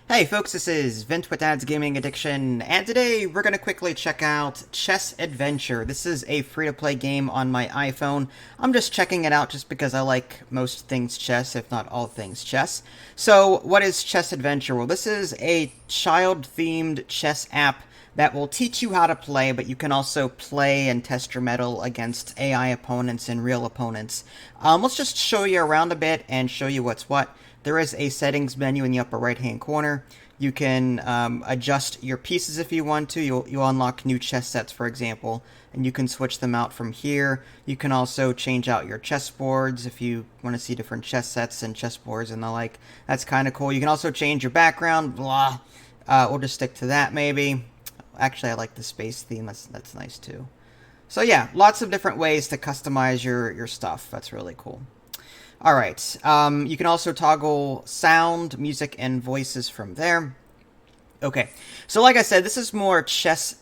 Hey folks, this is Vint with Dad's Gaming Addiction, and today we're going to quickly check out Chess Adventure. This is a free-to-play game on my iPhone. I'm just checking it out just because I like most things chess, if not all things chess. So, what is Chess Adventure? Well, this is a child-themed chess app that will teach you how to play, but you can also play and test your mettle against AI opponents and real opponents. Let's just show you around a bit and show you what's what. There is a settings menu in the upper right hand corner. You can adjust your pieces if you want to. You'll unlock new chess sets, for example, and you can switch them out from here. You can also change out your chessboards if you want to see different chess sets and chessboards and the like. That's kind of cool. You can also change your background. Blah. We'll just stick to that maybe. Actually, I like the space theme. That's nice too. So yeah, lots of different ways to customize your stuff. That's really cool. All right. You can also toggle sound, music, and voices from there. Okay. So like I said, this is more chess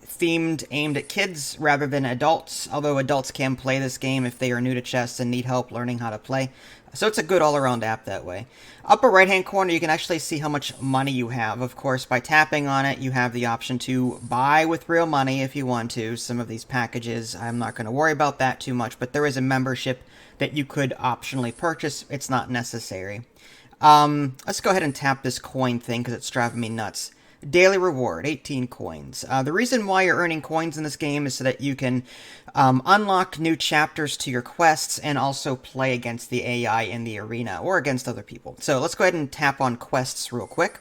themed, aimed at kids rather than adults, although adults can play this game if they are new to chess and need help learning how to play. So it's a good all-around app that way. Upper right-hand corner, you can actually see how much money you have. Of course, by tapping on it, you have the option to buy with real money if you want to. Some of these packages, I'm not going to worry about that too much, but there is a membership that you could optionally purchase. It's not necessary. Let's go ahead and tap this coin thing because it's driving me nuts. Daily reward, 18 coins. The reason why you're earning coins in this game is so that you can unlock new chapters to your quests and also play against the AI in the arena or against other people. So let's go ahead and tap on quests real quick.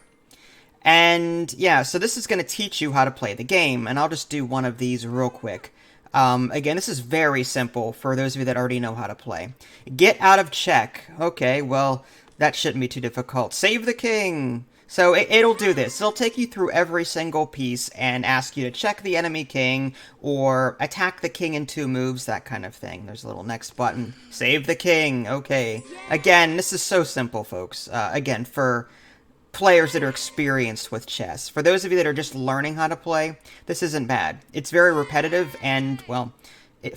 And yeah, so this is going to teach you how to play the game, and I'll just do one of these real quick. Again, this is very simple for those of you that already know how to play. Get out of check. Okay, well, that shouldn't be too difficult. Save the king. So it'll do this. It'll take you through every single piece and ask you to check the enemy king or attack the king in 2 moves, that kind of thing. There's a little next button. Save the king. Okay. Again, this is so simple, folks. Again, for players that are experienced with chess. For those of you that are just learning how to play, this isn't bad. It's very repetitive, and, well,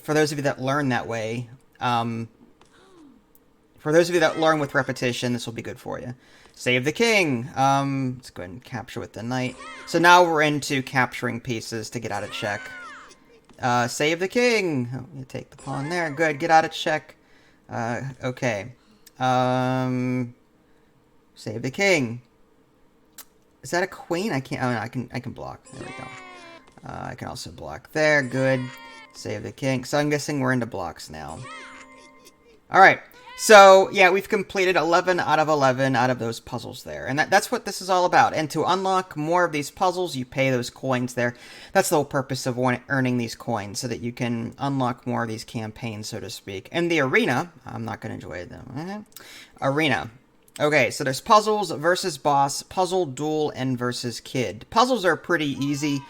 for those of you that learn that way, for those of you that learn with repetition, this will be good for you. Save the king. Let's go ahead and capture with the knight. So now we're into capturing pieces to get out of check. Save the king. Oh, you take the pawn there. Good. Get out of check. Okay. Save the king. Is that a queen? I can't. Oh, no, I can block. There we go. I can also block there. Good. Save the king. So I'm guessing we're into blocks now. All right. So, yeah, we've completed 11 out of 11 out of those puzzles there. And that's what this is all about. And to unlock more of these puzzles, you pay those coins there. That's the whole purpose of earning these coins, so that you can unlock more of these campaigns, so to speak. And the arena, I'm not going to enjoy them. Arena. Okay, so there's puzzles versus boss, puzzle, duel, and versus kid. Puzzles are pretty easy.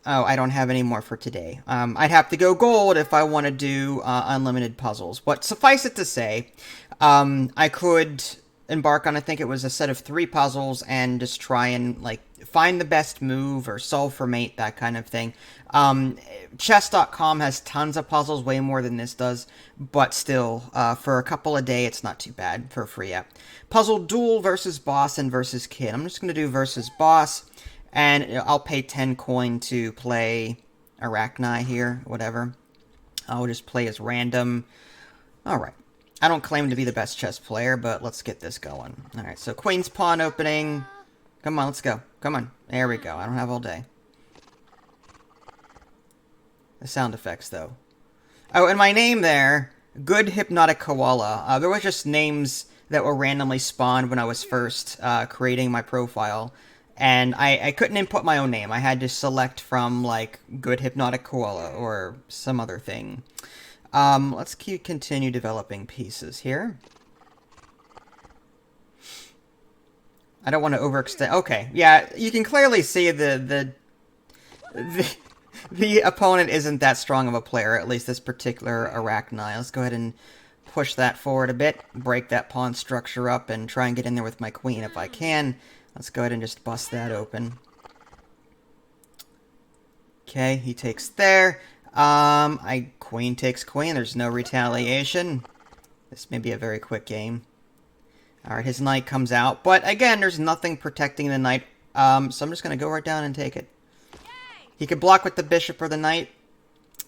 Oh, I don't have any more for today. I'd have to go gold if I want to do unlimited puzzles. But suffice it to say, I could embark on, I think it was a set of 3 puzzles, and just try and, like, find the best move or solve for mate, that kind of thing. Chess.com has tons of puzzles, way more than this does, but still, for a couple a day, it's not too bad for a free app. Puzzle, duel versus boss, and versus kid. I'm just going to do versus boss. And I'll pay 10 coin to play Arachni here, whatever. I'll just play as random. Alright. I don't claim to be the best chess player, but let's get this going. Alright, so queen's pawn opening. Come on, let's go. Come on. There we go. I don't have all day. The sound effects, though. Oh, and my name there, Good Hypnotic Koala. There were just names that were randomly spawned when I was first creating my profile. And I couldn't input my own name. I had to select from, like, Good Hypnotic Koala or some other thing. Let's continue developing pieces here. I don't want to overextend. Okay, yeah, you can clearly see the opponent isn't that strong of a player, at least this particular Arachni. Let's go ahead and push that forward a bit, break that pawn structure up, and try and get in there with my queen if I can. Let's go ahead and just bust that open. Okay, he takes there. Queen takes queen. There's no retaliation. This may be a very quick game. Alright, his knight comes out. But again, there's nothing protecting the knight. So I'm just going to go right down and take it. He could block with the bishop or the knight.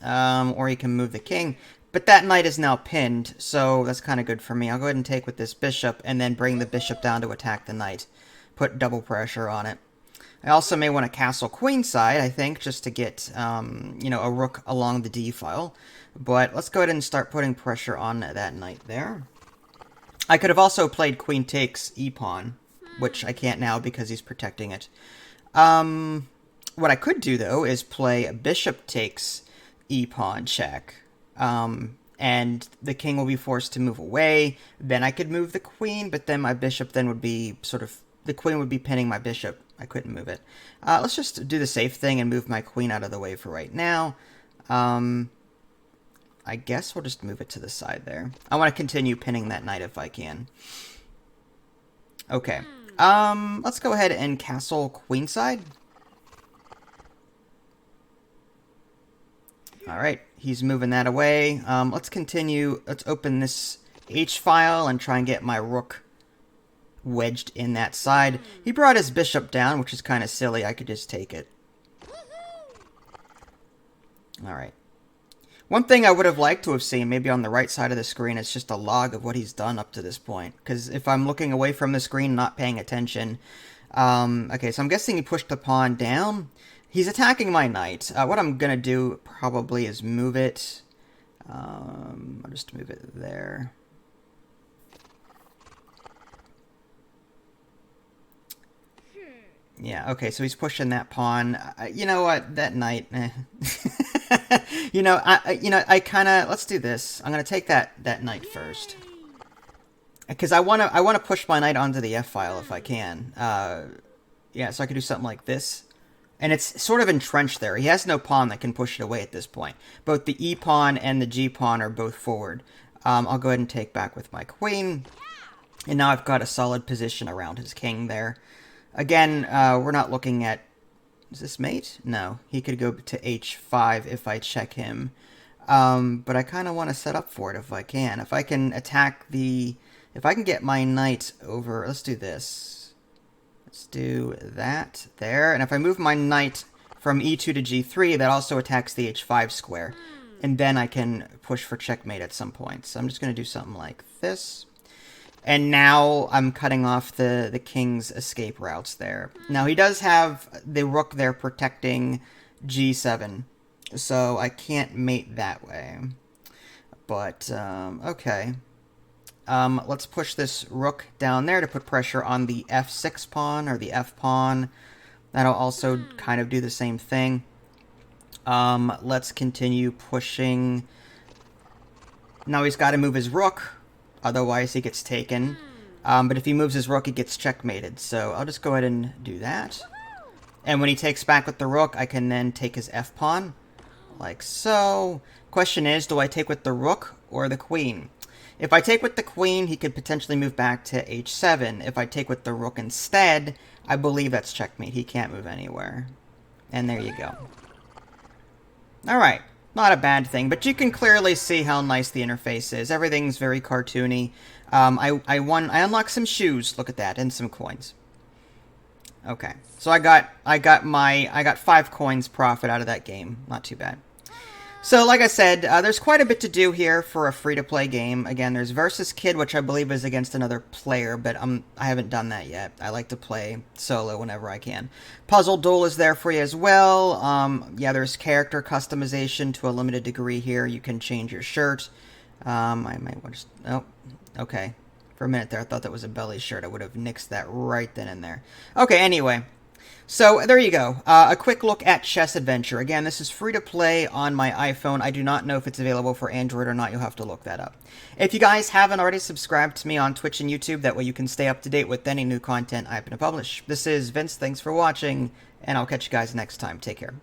Or he can move the king. But that knight is now pinned, so that's kind of good for me. I'll go ahead and take with this bishop, and then bring the bishop down to attack the knight. Put double pressure on it. I also may want to castle queenside, I think, just to get, you know, a rook along the d file. But let's go ahead and start putting pressure on that knight there. I could have also played queen takes e-pawn, which I can't now because he's protecting it. What I could do, though, is play bishop takes e-pawn check. And the king will be forced to move away. Then I could move the queen, but then my bishop then would be sort of... The queen would be pinning my bishop. I couldn't move it. Let's just do the safe thing and move my queen out of the way for right now. I guess we'll just move it to the side there. I want to continue pinning that knight if I can. Okay. Let's go ahead and castle queenside. Alright, he's moving that away. Let's continue. Let's open this H file and try and get my rook wedged in that side. He brought his bishop down, which is kind of silly. I could just take it. Alright. One thing I would have liked to have seen, maybe on the right side of the screen, is just a log of what he's done up to this point. Because if I'm looking away from the screen, not paying attention... okay, so I'm guessing he pushed the pawn down. He's attacking my knight. What I'm going to do probably is move it. I'll just move it there. Yeah, okay, so he's pushing that pawn. You know what? That knight... you know, I kind of... Let's do this. I'm going to take that knight first. Because I want to push my knight onto the f-file if I can. Yeah, so I could do something like this. And it's sort of entrenched there. He has no pawn that can push it away at this point. Both the e-pawn and the g-pawn are both forward. I'll go ahead and take back with my queen. And now I've got a solid position around his king there. Again, we're not looking at... Is this mate? No. He could go to h5 if I check him. But I kind of want to set up for it if I can. If I can attack the... If I can get my knight over... Let's do this. Let's do that there. And if I move my knight from e2 to g3, that also attacks the h5 square. And then I can push for checkmate at some point. So I'm just going to do something like this. And now I'm cutting off the king's escape routes there. Now he does have the rook there protecting g7. So I can't mate that way. But, okay. Let's push this rook down there to put pressure on the f6 pawn or the f pawn. That'll also kind of do the same thing. Let's continue pushing. Now he's got to move his rook, otherwise he gets taken. But if he moves his rook, he gets checkmated. So I'll just go ahead and do that. And when he takes back with the rook, I can then take his f pawn, like so. Question is, do I take with the rook or the queen? If I take with the queen, he could potentially move back to h7. If I take with the rook instead, I believe that's checkmate. He can't move anywhere. And there you go. Alright, not a bad thing, but you can clearly see how nice the interface is. Everything's very cartoony. I unlocked some shoes, look at that, and some coins. Okay, so I got 5 coins profit out of that game. Not too bad. So, like I said, there's quite a bit to do here for a free-to-play game. Again, there's Versus Kid, which I believe is against another player, but I haven't done that yet. I like to play solo whenever I can. Puzzle Duel is there for you as well. Yeah, there's character customization to a limited degree here. You can change your shirt. I might want to... Oh, okay. For a minute there, I thought that was a belly shirt. I would have nixed that right then and there. Okay, anyway... So, there you go. A quick look at Chess Adventure. Again, this is free to play on my iPhone. I do not know if it's available for Android or not. You'll have to look that up. If you guys haven't already subscribed to me on Twitch and YouTube, that way you can stay up to date with any new content I happen to publish. This is Vince. Thanks for watching, and I'll catch you guys next time. Take care.